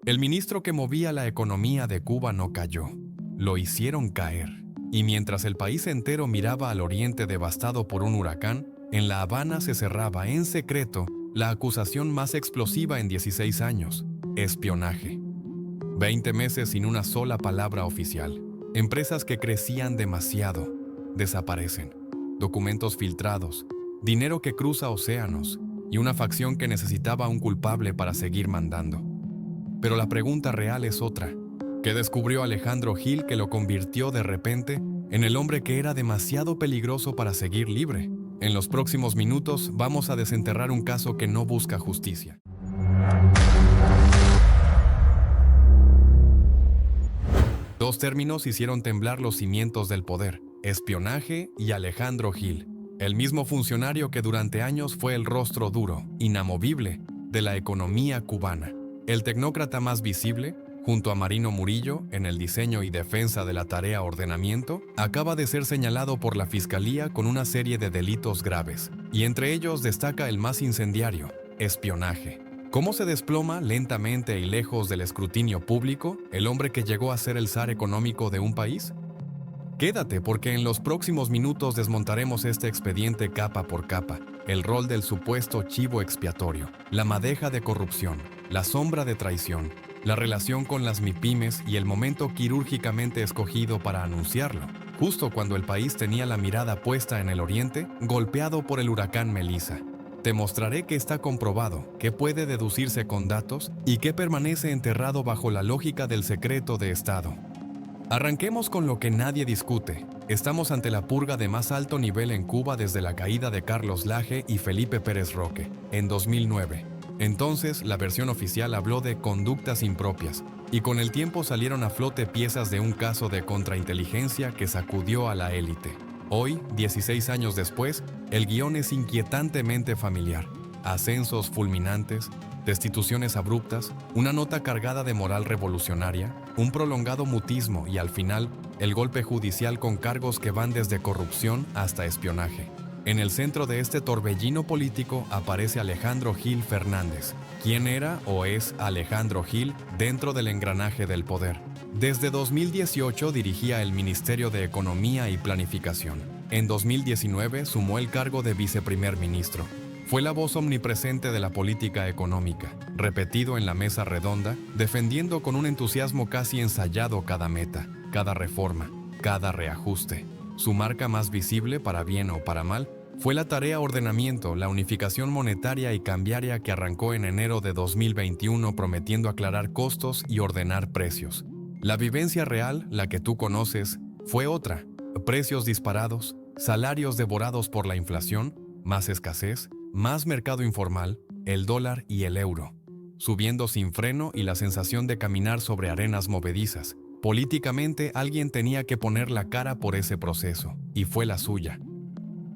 El ministro que movía la economía de Cuba no cayó, lo hicieron caer. Y mientras el país entero miraba al oriente devastado por un huracán, en La Habana se cerraba en secreto la acusación más explosiva en 16 años: espionaje. 20 meses sin una sola palabra oficial. Empresas que crecían demasiado desaparecen. Documentos filtrados, dinero que cruza océanos y una facción que necesitaba un culpable para seguir mandando. Pero la pregunta real es otra. ¿Qué descubrió Alejandro Gil que lo convirtió de repente en el hombre que era demasiado peligroso para seguir libre? En los próximos minutos vamos a desenterrar un caso que no busca justicia. Dos términos hicieron temblar los cimientos del poder: espionaje y Alejandro Gil, el mismo funcionario que durante años fue el rostro duro, inamovible, de la economía cubana. El tecnócrata más visible, junto a Marino Murillo, en el diseño y defensa de la tarea ordenamiento, acaba de ser señalado por la Fiscalía con una serie de delitos graves, y entre ellos destaca el más incendiario: espionaje. ¿Cómo se desploma lentamente y lejos del escrutinio público el hombre que llegó a ser el zar económico de un país? Quédate, porque en los próximos minutos desmontaremos este expediente capa por capa: el rol del supuesto chivo expiatorio, la madeja de corrupción, la sombra de traición, la relación con las MIPYMES y el momento quirúrgicamente escogido para anunciarlo, justo cuando el país tenía la mirada puesta en el oriente, golpeado por el huracán Melissa. Te mostraré que está comprobado, que puede deducirse con datos y que permanece enterrado bajo la lógica del secreto de Estado. Arranquemos con lo que nadie discute. Estamos ante la purga de más alto nivel en Cuba desde la caída de Carlos Laje y Felipe Pérez Roque, en 2009. Entonces, la versión oficial habló de conductas impropias, y con el tiempo salieron a flote piezas de un caso de contrainteligencia que sacudió a la élite. Hoy, 16 años después, el guión es inquietantemente familiar: ascensos fulminantes, destituciones abruptas, una nota cargada de moral revolucionaria, un prolongado mutismo y, al final, el golpe judicial con cargos que van desde corrupción hasta espionaje. En el centro de este torbellino político aparece Alejandro Gil Fernández. ¿Quién era o es Alejandro Gil dentro del engranaje del poder? Desde 2018 dirigía el Ministerio de Economía y Planificación. En 2019 sumó el cargo de viceprimer ministro. Fue la voz omnipresente de la política económica, repetido en la mesa redonda, defendiendo con un entusiasmo casi ensayado cada meta, cada reforma, cada reajuste. Su marca más visible, para bien o para mal, fue la tarea ordenamiento, la unificación monetaria y cambiaria que arrancó en enero de 2021 prometiendo aclarar costos y ordenar precios. La vivencia real, la que tú conoces, fue otra: precios disparados, salarios devorados por la inflación, más escasez, más mercado informal, el dólar y el euro, subiendo sin freno y la sensación de caminar sobre arenas movedizas. Políticamente alguien tenía que poner la cara por ese proceso, y fue la suya.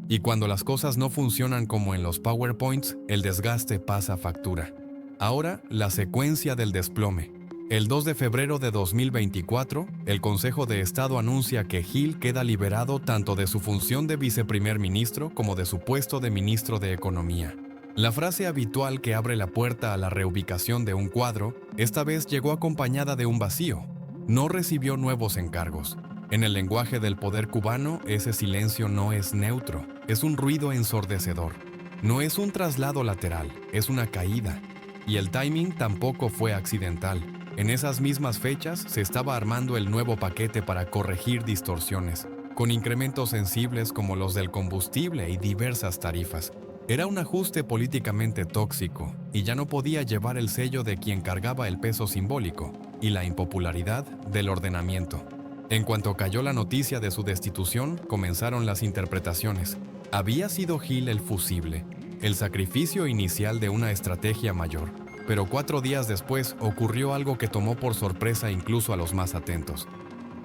Y cuando las cosas no funcionan como en los PowerPoints, el desgaste pasa factura. Ahora, la secuencia del desplome. El 2 de febrero de 2024, el Consejo de Estado anuncia que Gil queda liberado tanto de su función de viceprimer ministro como de su puesto de ministro de Economía. La frase habitual que abre la puerta a la reubicación de un cuadro, esta vez llegó acompañada de un vacío. No recibió nuevos encargos. En el lenguaje del poder cubano, ese silencio no es neutro, es un ruido ensordecedor. No es un traslado lateral, es una caída. Y el timing tampoco fue accidental. En esas mismas fechas se estaba armando el nuevo paquete para corregir distorsiones, con incrementos sensibles como los del combustible y diversas tarifas. Era un ajuste políticamente tóxico y ya no podía llevar el sello de quien cargaba el peso simbólico y la impopularidad del ordenamiento. En cuanto cayó la noticia de su destitución, comenzaron las interpretaciones. ¿Había sido Gil el fusible, el sacrificio inicial de una estrategia mayor? Pero 4 días después ocurrió algo que tomó por sorpresa incluso a los más atentos.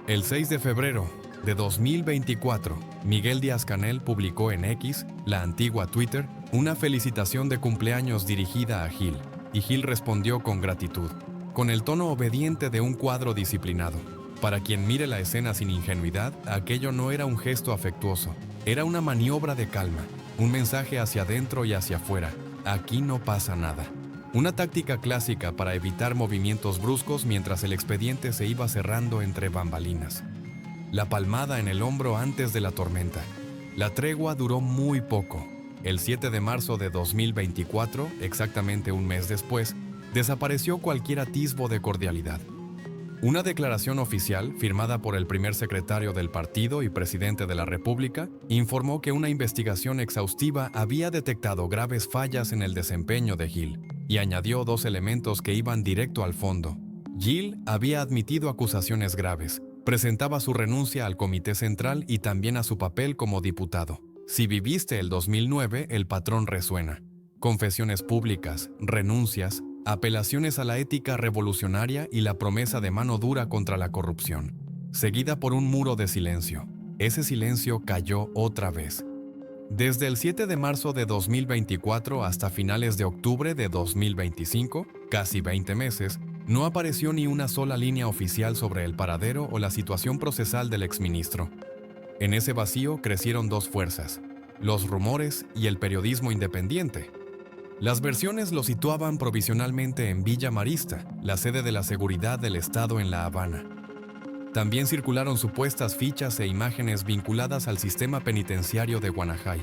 El 6 de febrero de 2024, Miguel Díaz-Canel publicó en X, la antigua Twitter, una felicitación de cumpleaños dirigida a Gil, y Gil respondió con gratitud, con el tono obediente de un cuadro disciplinado. Para quien mire la escena sin ingenuidad, aquello no era un gesto afectuoso, era una maniobra de calma, un mensaje hacia adentro y hacia afuera: aquí no pasa nada. Una táctica clásica para evitar movimientos bruscos mientras el expediente se iba cerrando entre bambalinas. La palmada en el hombro antes de la tormenta. La tregua duró muy poco. El 7 de marzo de 2024, exactamente un mes después, desapareció cualquier atisbo de cordialidad. Una declaración oficial, firmada por el primer secretario del partido y presidente de la República, informó que una investigación exhaustiva había detectado graves fallas en el desempeño de Gil, y añadió dos elementos que iban directo al fondo. Gil había admitido acusaciones graves, presentaba su renuncia al Comité Central y también a su papel como diputado. Si viviste el 2009, el patrón resuena. Confesiones públicas, renuncias, apelaciones a la ética revolucionaria y la promesa de mano dura contra la corrupción, seguida por un muro de silencio. Ese silencio cayó otra vez. Desde el 7 de marzo de 2024 hasta finales de octubre de 2025, casi 20 meses, no apareció ni una sola línea oficial sobre el paradero o la situación procesal del exministro. En ese vacío crecieron dos fuerzas, los rumores y el periodismo independiente. Las versiones lo situaban provisionalmente en Villa Marista, la sede de la seguridad del Estado en La Habana. También circularon supuestas fichas e imágenes vinculadas al sistema penitenciario de Guanajay.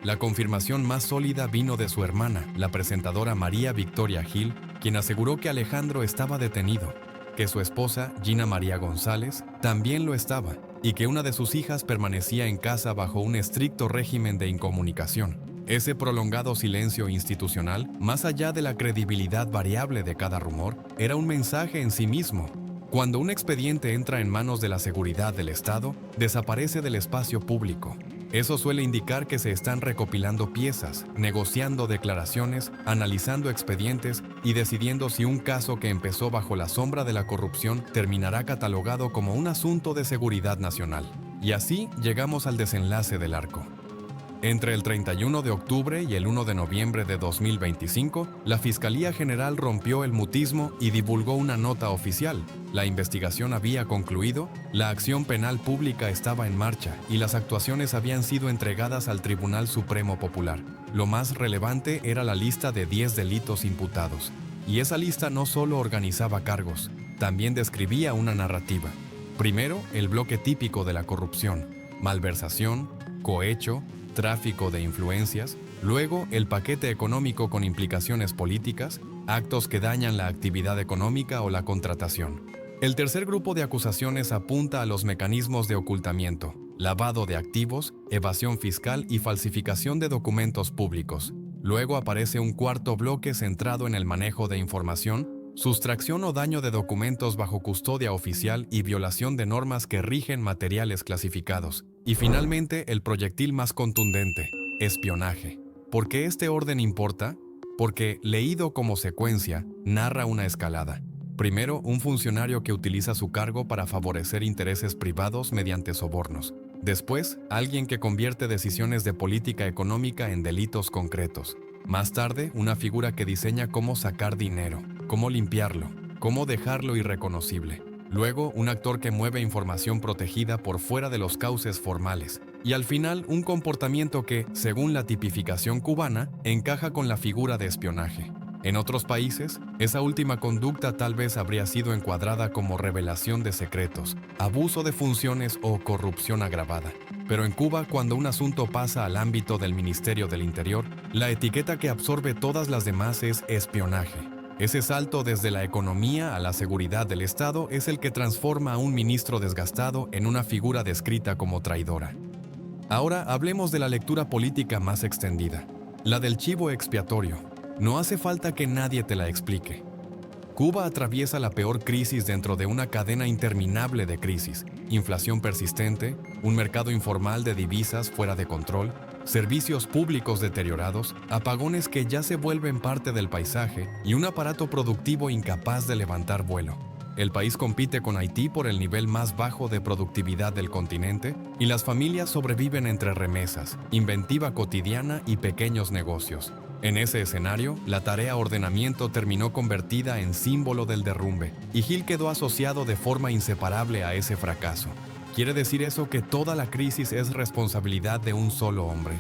La confirmación más sólida vino de su hermana, la presentadora María Victoria Gil, quien aseguró que Alejandro estaba detenido, que su esposa, Gina María González, también lo estaba, y que una de sus hijas permanecía en casa bajo un estricto régimen de incomunicación. Ese prolongado silencio institucional, más allá de la credibilidad variable de cada rumor, era un mensaje en sí mismo. Cuando un expediente entra en manos de la seguridad del Estado, desaparece del espacio público. Eso suele indicar que se están recopilando piezas, negociando declaraciones, analizando expedientes y decidiendo si un caso que empezó bajo la sombra de la corrupción terminará catalogado como un asunto de seguridad nacional. Y así llegamos al desenlace del arco. Entre el 31 de octubre y el 1 de noviembre de 2025, la Fiscalía General rompió el mutismo y divulgó una nota oficial. La investigación había concluido, la acción penal pública estaba en marcha y las actuaciones habían sido entregadas al Tribunal Supremo Popular. Lo más relevante era la lista de 10 delitos imputados. Y esa lista no solo organizaba cargos, también describía una narrativa. Primero, el bloque típico de la corrupción: malversación, cohecho, tráfico de influencias, luego el paquete económico con implicaciones políticas, actos que dañan la actividad económica o la contratación. El tercer grupo de acusaciones apunta a los mecanismos de ocultamiento, lavado de activos, evasión fiscal y falsificación de documentos públicos. Luego aparece un cuarto bloque centrado en el manejo de información, sustracción o daño de documentos bajo custodia oficial y violación de normas que rigen materiales clasificados. Y finalmente, el proyectil más contundente, espionaje. ¿Por qué este orden importa? Porque, leído como secuencia, narra una escalada. Primero, un funcionario que utiliza su cargo para favorecer intereses privados mediante sobornos. Después, alguien que convierte decisiones de política económica en delitos concretos. Más tarde, una figura que diseña cómo sacar dinero, cómo limpiarlo, cómo dejarlo irreconocible. Luego, un actor que mueve información protegida por fuera de los cauces formales. Y al final, un comportamiento que, según la tipificación cubana, encaja con la figura de espionaje. En otros países, esa última conducta tal vez habría sido encuadrada como revelación de secretos, abuso de funciones o corrupción agravada. Pero en Cuba, cuando un asunto pasa al ámbito del Ministerio del Interior, la etiqueta que absorbe todas las demás es espionaje. Ese salto desde la economía a la seguridad del Estado es el que transforma a un ministro desgastado en una figura descrita como traidora. Ahora hablemos de la lectura política más extendida, la del chivo expiatorio. No hace falta que nadie te la explique. Cuba atraviesa la peor crisis dentro de una cadena interminable de crisis: inflación persistente, un mercado informal de divisas fuera de control, servicios públicos deteriorados, apagones que ya se vuelven parte del paisaje y un aparato productivo incapaz de levantar vuelo. El país compite con Haití por el nivel más bajo de productividad del continente y las familias sobreviven entre remesas, inventiva cotidiana y pequeños negocios. En ese escenario, la tarea ordenamiento terminó convertida en símbolo del derrumbe y Gil quedó asociado de forma inseparable a ese fracaso. ¿Quiere decir eso que toda la crisis es responsabilidad de un solo hombre?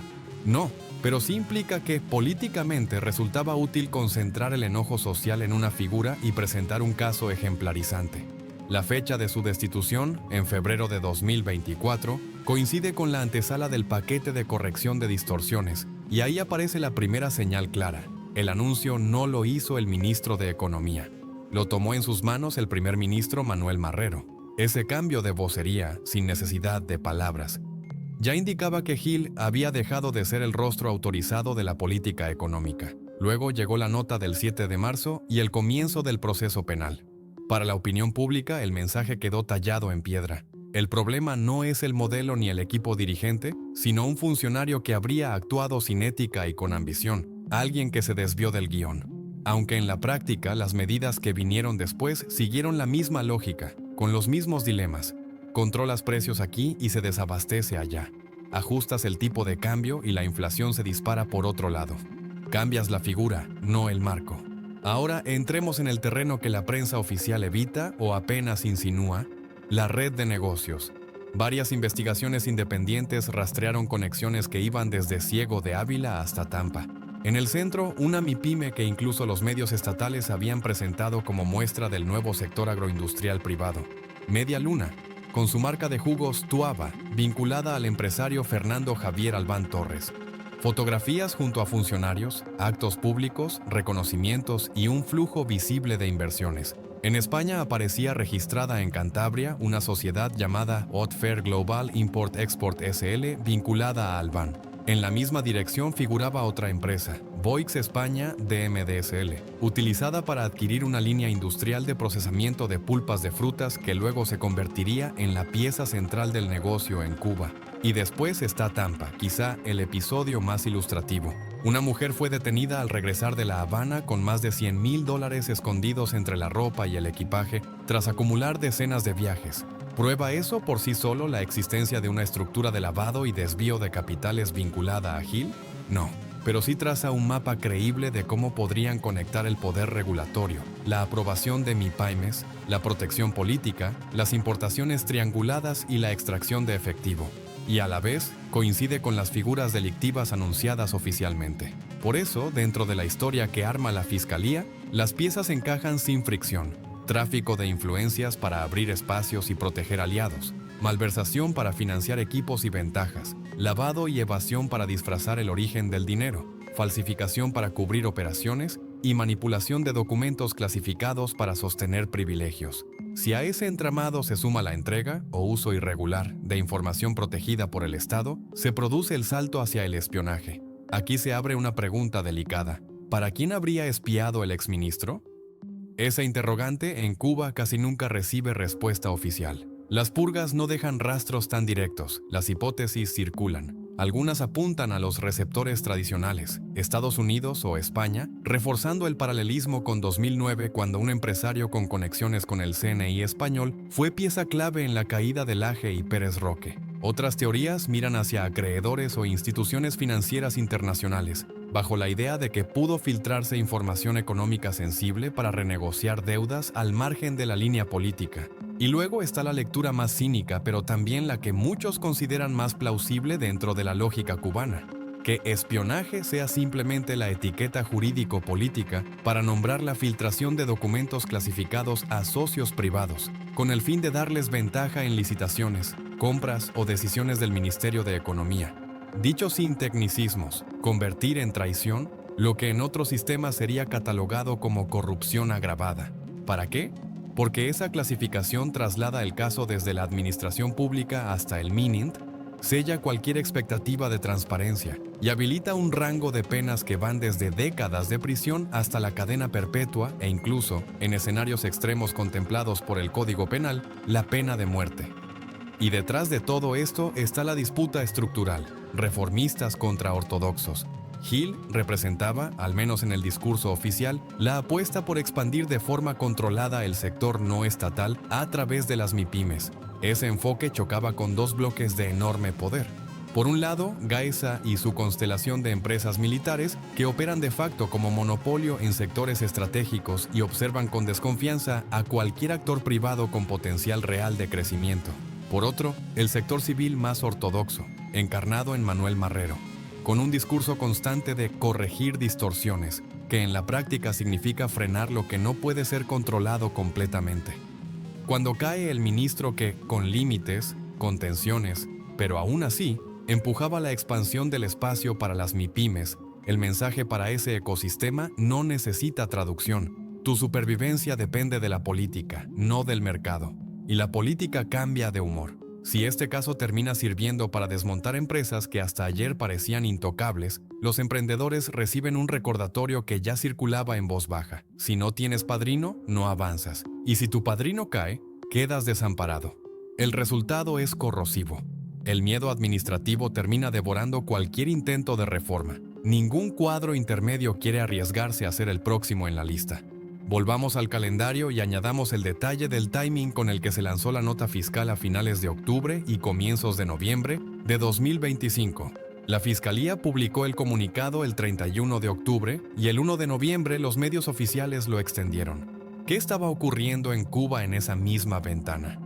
No, pero sí implica que políticamente resultaba útil concentrar el enojo social en una figura y presentar un caso ejemplarizante. La fecha de su destitución, en febrero de 2024, coincide con la antesala del paquete de corrección de distorsiones, y ahí aparece la primera señal clara. El anuncio no lo hizo el ministro de Economía. Lo tomó en sus manos el primer ministro Manuel Marrero. Ese cambio de vocería, sin necesidad de palabras, ya indicaba que Gil había dejado de ser el rostro autorizado de la política económica. Luego llegó la nota del 7 de marzo y el comienzo del proceso penal. Para la opinión pública, el mensaje quedó tallado en piedra. El problema no es el modelo ni el equipo dirigente, sino un funcionario que habría actuado sin ética y con ambición, alguien que se desvió del guión. Aunque en la práctica las medidas que vinieron después siguieron la misma lógica, con los mismos dilemas. Controlas precios aquí y se desabastece allá. Ajustas el tipo de cambio y la inflación se dispara por otro lado. Cambias la figura, no el marco. Ahora entremos en el terreno que la prensa oficial evita o apenas insinúa: la red de negocios. Varias investigaciones independientes rastrearon conexiones que iban desde Ciego de Ávila hasta Tampa. En el centro, una MIPYME que incluso los medios estatales habían presentado como muestra del nuevo sector agroindustrial privado, Media Luna, con su marca de jugos Tuaba, vinculada al empresario Fernando Javier Albán Torres. Fotografías junto a funcionarios, actos públicos, reconocimientos y un flujo visible de inversiones. En España aparecía registrada en Cantabria una sociedad llamada Otfer Global Import-Export SL vinculada a Albán. En la misma dirección figuraba otra empresa, Boix España DMDSL, utilizada para adquirir una línea industrial de procesamiento de pulpas de frutas que luego se convertiría en la pieza central del negocio en Cuba. Y después está Tampa, quizá el episodio más ilustrativo. Una mujer fue detenida al regresar de La Habana con más de $100,000 escondidos entre la ropa y el equipaje tras acumular decenas de viajes. ¿Prueba eso por sí solo la existencia de una estructura de lavado y desvío de capitales vinculada a Gil? No, pero sí traza un mapa creíble de cómo podrían conectar el poder regulatorio, la aprobación de MIPYMES, la protección política, las importaciones trianguladas y la extracción de efectivo. Y a la vez, coincide con las figuras delictivas anunciadas oficialmente. Por eso, dentro de la historia que arma la Fiscalía, las piezas encajan sin fricción. Tráfico de influencias para abrir espacios y proteger aliados, malversación para financiar equipos y ventajas, lavado y evasión para disfrazar el origen del dinero, falsificación para cubrir operaciones y manipulación de documentos clasificados para sostener privilegios. Si a ese entramado se suma la entrega o uso irregular de información protegida por el Estado, se produce el salto hacia el espionaje. Aquí se abre una pregunta delicada. ¿Para quién habría espiado el exministro? Esa interrogante en Cuba casi nunca recibe respuesta oficial. Las purgas no dejan rastros tan directos, las hipótesis circulan. Algunas apuntan a los receptores tradicionales, Estados Unidos o España, reforzando el paralelismo con 2009 cuando un empresario con conexiones con el CNI español fue pieza clave en la caída de Laje y Pérez Roque. Otras teorías miran hacia acreedores o instituciones financieras internacionales, bajo la idea de que pudo filtrarse información económica sensible para renegociar deudas al margen de la línea política. Y luego está la lectura más cínica, pero también la que muchos consideran más plausible dentro de la lógica cubana: que espionaje sea simplemente la etiqueta jurídico-política para nombrar la filtración de documentos clasificados a socios privados, con el fin de darles ventaja en licitaciones, compras o decisiones del Ministerio de Economía. Dicho sin tecnicismos, convertir en traición lo que en otros sistemas sería catalogado como corrupción agravada. ¿Para qué? Porque esa clasificación traslada el caso desde la administración pública hasta el MININT, sella cualquier expectativa de transparencia y habilita un rango de penas que van desde décadas de prisión hasta la cadena perpetua e incluso, en escenarios extremos contemplados por el Código Penal, la pena de muerte. Y detrás de todo esto está la disputa estructural, reformistas contra ortodoxos. Gil representaba, al menos en el discurso oficial, la apuesta por expandir de forma controlada el sector no estatal a través de las MIPYMES. Ese enfoque chocaba con dos bloques de enorme poder. Por un lado, Gaesa y su constelación de empresas militares que operan de facto como monopolio en sectores estratégicos y observan con desconfianza a cualquier actor privado con potencial real de crecimiento. Por otro, el sector civil más ortodoxo, encarnado en Manuel Marrero. con un discurso constante de corregir distorsiones, que en la práctica significa frenar lo que no puede ser controlado completamente. Cuando cae el ministro que, con límites, contenciones, pero aún así, empujaba la expansión del espacio para las MIPYMES, el mensaje para ese ecosistema no necesita traducción. Tu supervivencia depende de la política, no del mercado. Y la política cambia de humor. Si este caso termina sirviendo para desmontar empresas que hasta ayer parecían intocables, los emprendedores reciben un recordatorio que ya circulaba en voz baja. Si no tienes padrino, no avanzas. Y si tu padrino cae, quedas desamparado. El resultado es corrosivo. El miedo administrativo termina devorando cualquier intento de reforma. Ningún cuadro intermedio quiere arriesgarse a ser el próximo en la lista. Volvamos al calendario y añadamos el detalle del timing con el que se lanzó la nota fiscal a finales de octubre y comienzos de noviembre de 2025. La Fiscalía publicó el comunicado el 31 de octubre y el 1 de noviembre los medios oficiales lo extendieron. ¿Qué estaba ocurriendo en Cuba en esa misma ventana?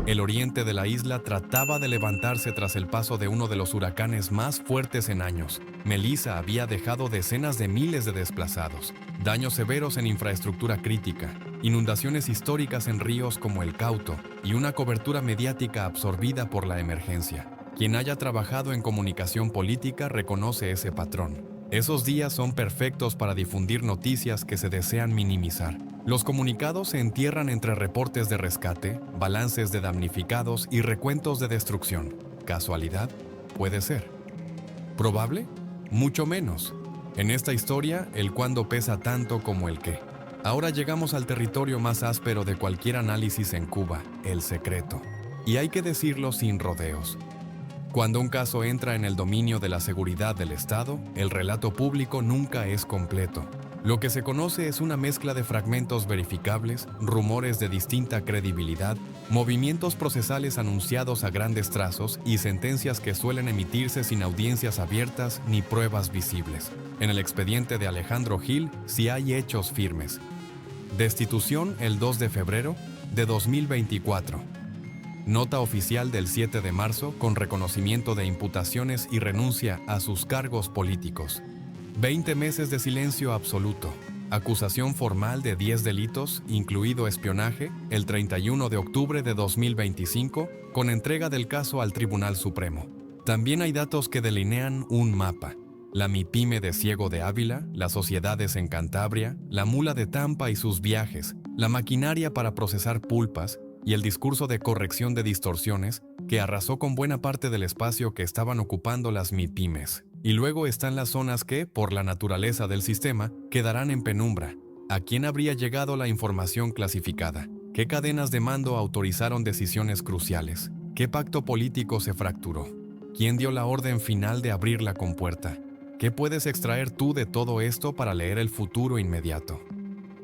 El oriente de la isla trataba de levantarse tras el paso de uno de los huracanes más fuertes en años. Melissa había dejado decenas de miles de desplazados, daños severos en infraestructura crítica, inundaciones históricas en ríos como el Cauto y una cobertura mediática absorbida por la emergencia. Quien haya trabajado en comunicación política reconoce ese patrón. Esos días son perfectos para difundir noticias que se desean minimizar. Los comunicados se entierran entre reportes de rescate, balances de damnificados y recuentos de destrucción. ¿Casualidad? Puede ser. ¿Probable? Mucho menos. En esta historia, el cuándo pesa tanto como el qué. Ahora llegamos al territorio más áspero de cualquier análisis en Cuba, el secreto. Y hay que decirlo sin rodeos. Cuando un caso entra en el dominio de la seguridad del Estado, el relato público nunca es completo. Lo que se conoce es una mezcla de fragmentos verificables, rumores de distinta credibilidad, movimientos procesales anunciados a grandes trazos y sentencias que suelen emitirse sin audiencias abiertas ni pruebas visibles. En el expediente de Alejandro Gil sí hay hechos firmes. Destitución el 2 de febrero de 2024. Nota oficial del 7 de marzo con reconocimiento de imputaciones y renuncia a sus cargos políticos. 20 meses de silencio absoluto. Acusación formal de 10 delitos, incluido espionaje, el 31 de octubre de 2025, con entrega del caso al Tribunal Supremo. También hay datos que delinean un mapa. La MIPYME de Ciego de Ávila, las sociedades en Cantabria, la mula de Tampa y sus viajes, la maquinaria para procesar pulpas, y el discurso de corrección de distorsiones que arrasó con buena parte del espacio que estaban ocupando las MIPYMES. Y luego están las zonas que, por la naturaleza del sistema, quedarán en penumbra. ¿A quién habría llegado la información clasificada? ¿Qué cadenas de mando autorizaron decisiones cruciales? ¿Qué pacto político se fracturó? ¿Quién dio la orden final de abrir la compuerta? ¿Qué puedes extraer tú de todo esto para leer el futuro inmediato?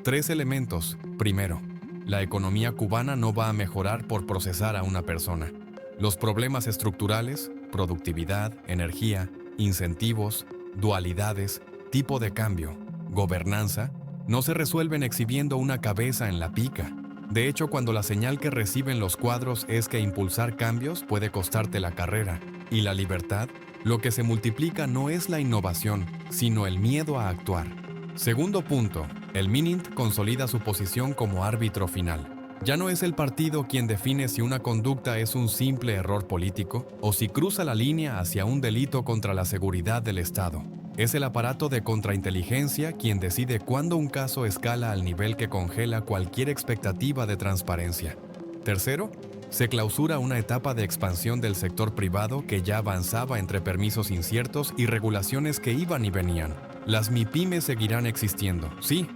3 elementos. Primero, la economía cubana no va a mejorar por procesar a una persona. Los problemas estructurales, productividad, energía, incentivos, dualidades, tipo de cambio, gobernanza, no se resuelven exhibiendo una cabeza en la pica. De hecho, cuando la señal que reciben los cuadros es que impulsar cambios puede costarte la carrera, y la libertad, lo que se multiplica no es la innovación, sino el miedo a actuar. Segundo punto, el MININT consolida su posición como árbitro final. Ya no es el partido quien define si una conducta es un simple error político o si cruza la línea hacia un delito contra la seguridad del Estado. Es el aparato de contrainteligencia quien decide cuándo un caso escala al nivel que congela cualquier expectativa de transparencia. Tercero, se clausura una etapa de expansión del sector privado que ya avanzaba entre permisos inciertos y regulaciones que iban y venían. Las MIPYMES seguirán existiendo, sí,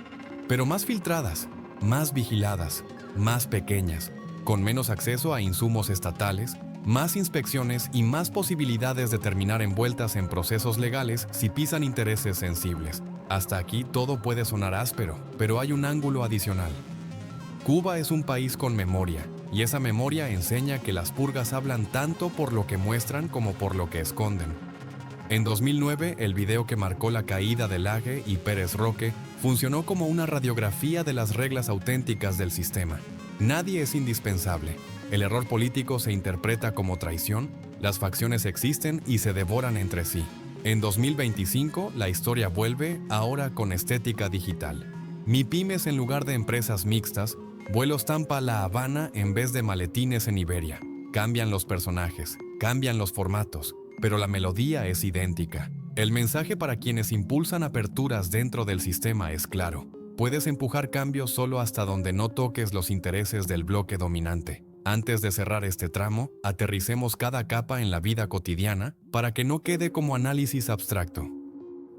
pero más filtradas, más vigiladas, más pequeñas, con menos acceso a insumos estatales, más inspecciones y más posibilidades de terminar envueltas en procesos legales si pisan intereses sensibles. Hasta aquí todo puede sonar áspero, pero hay un ángulo adicional. Cuba es un país con memoria, y esa memoria enseña que las purgas hablan tanto por lo que muestran como por lo que esconden. En 2009, el video que marcó la caída de Lage y Pérez Roque funcionó como una radiografía de las reglas auténticas del sistema. Nadie es indispensable. El error político se interpreta como traición, las facciones existen y se devoran entre sí. En 2025, la historia vuelve, ahora con estética digital. MIPYMES en lugar de empresas mixtas, vuelos Tampa-La Habana en vez de maletines en Iberia. Cambian los personajes, cambian los formatos, pero la melodía es idéntica. El mensaje para quienes impulsan aperturas dentro del sistema es claro. Puedes empujar cambios solo hasta donde no toques los intereses del bloque dominante. Antes de cerrar este tramo, aterricemos cada capa en la vida cotidiana para que no quede como análisis abstracto.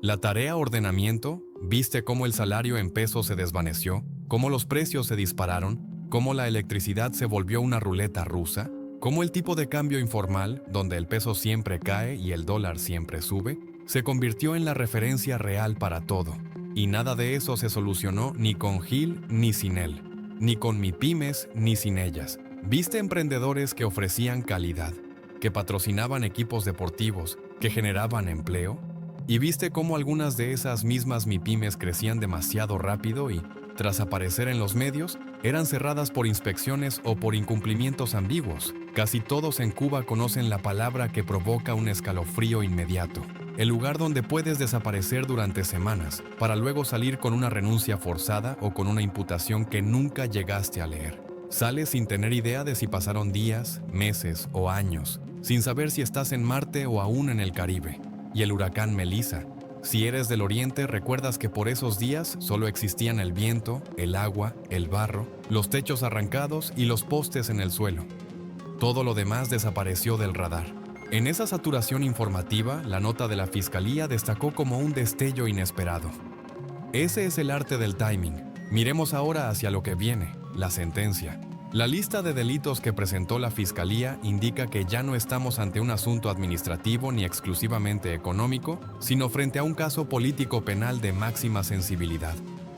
La tarea ordenamiento, viste cómo el salario en pesos se desvaneció, cómo los precios se dispararon, cómo la electricidad se volvió una ruleta rusa, cómo el tipo de cambio informal, donde el peso siempre cae y el dólar siempre sube, se convirtió en la referencia real para todo. Y nada de eso se solucionó ni con Gil ni sin él, ni con MIPYMES ni sin ellas. Viste emprendedores que ofrecían calidad, que patrocinaban equipos deportivos, que generaban empleo, y viste cómo algunas de esas mismas MIPYMES crecían demasiado rápido y, tras aparecer en los medios, eran cerradas por inspecciones o por incumplimientos ambiguos. Casi todos en Cuba conocen la palabra que provoca un escalofrío inmediato. El lugar donde puedes desaparecer durante semanas, para luego salir con una renuncia forzada o con una imputación que nunca llegaste a leer. Sales sin tener idea de si pasaron días, meses o años, sin saber si estás en Marte o aún en el Caribe. Y el huracán Melissa. Si eres del Oriente, recuerdas que por esos días solo existían el viento, el agua, el barro, los techos arrancados y los postes en el suelo. Todo lo demás desapareció del radar. En esa saturación informativa, la nota de la Fiscalía destacó como un destello inesperado. Ese es el arte del timing. Miremos ahora hacia lo que viene, la sentencia. La lista de delitos que presentó la Fiscalía indica que ya no estamos ante un asunto administrativo ni exclusivamente económico, sino frente a un caso político penal de máxima sensibilidad.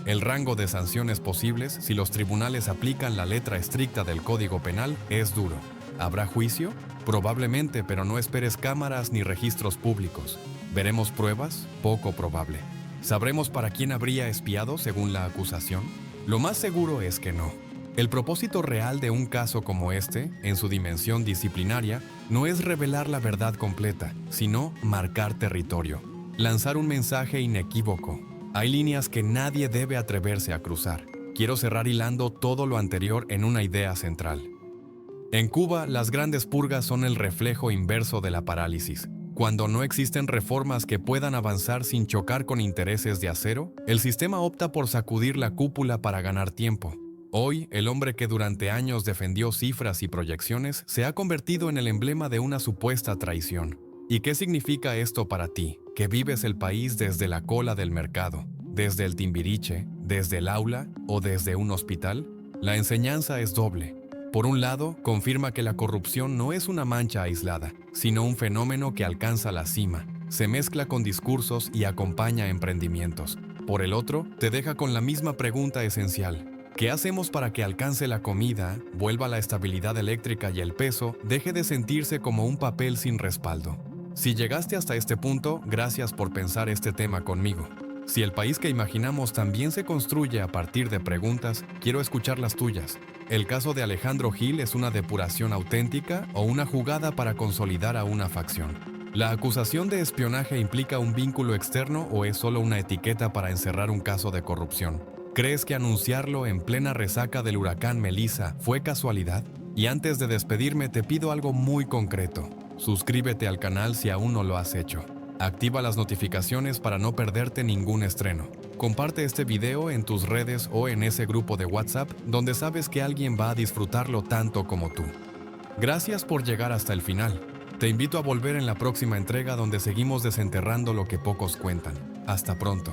El rango de sanciones posibles, si los tribunales aplican la letra estricta del Código Penal, es duro. ¿Habrá juicio? Probablemente, pero no esperes cámaras ni registros públicos. ¿Veremos pruebas? Poco probable. ¿Sabremos para quién habría espiado según la acusación? Lo más seguro es que no. El propósito real de un caso como este, en su dimensión disciplinaria, no es revelar la verdad completa, sino marcar territorio, lanzar un mensaje inequívoco. Hay líneas que nadie debe atreverse a cruzar. Quiero cerrar hilando todo lo anterior en una idea central. En Cuba, las grandes purgas son el reflejo inverso de la parálisis. Cuando no existen reformas que puedan avanzar sin chocar con intereses de acero, el sistema opta por sacudir la cúpula para ganar tiempo. Hoy, el hombre que durante años defendió cifras y proyecciones se ha convertido en el emblema de una supuesta traición. ¿Y qué significa esto para ti, que vives el país desde la cola del mercado, desde el Timbiriche, desde el aula o desde un hospital? La enseñanza es doble. Por un lado, confirma que la corrupción no es una mancha aislada, sino un fenómeno que alcanza la cima, se mezcla con discursos y acompaña emprendimientos. Por el otro, te deja con la misma pregunta esencial. ¿Qué hacemos para que alcance la comida, vuelva la estabilidad eléctrica y el peso deje de sentirse como un papel sin respaldo? Si llegaste hasta este punto, gracias por pensar este tema conmigo. Si el país que imaginamos también se construye a partir de preguntas, quiero escuchar las tuyas. ¿El caso de Alejandro Gil es una depuración auténtica o una jugada para consolidar a una facción? ¿La acusación de espionaje implica un vínculo externo o es solo una etiqueta para encerrar un caso de corrupción? ¿Crees que anunciarlo en plena resaca del huracán Melissa fue casualidad? Y antes de despedirme te pido algo muy concreto. Suscríbete al canal si aún no lo has hecho. Activa las notificaciones para no perderte ningún estreno. Comparte este video en tus redes o en ese grupo de WhatsApp donde sabes que alguien va a disfrutarlo tanto como tú. Gracias por llegar hasta el final. Te invito a volver en la próxima entrega donde seguimos desenterrando lo que pocos cuentan. Hasta pronto.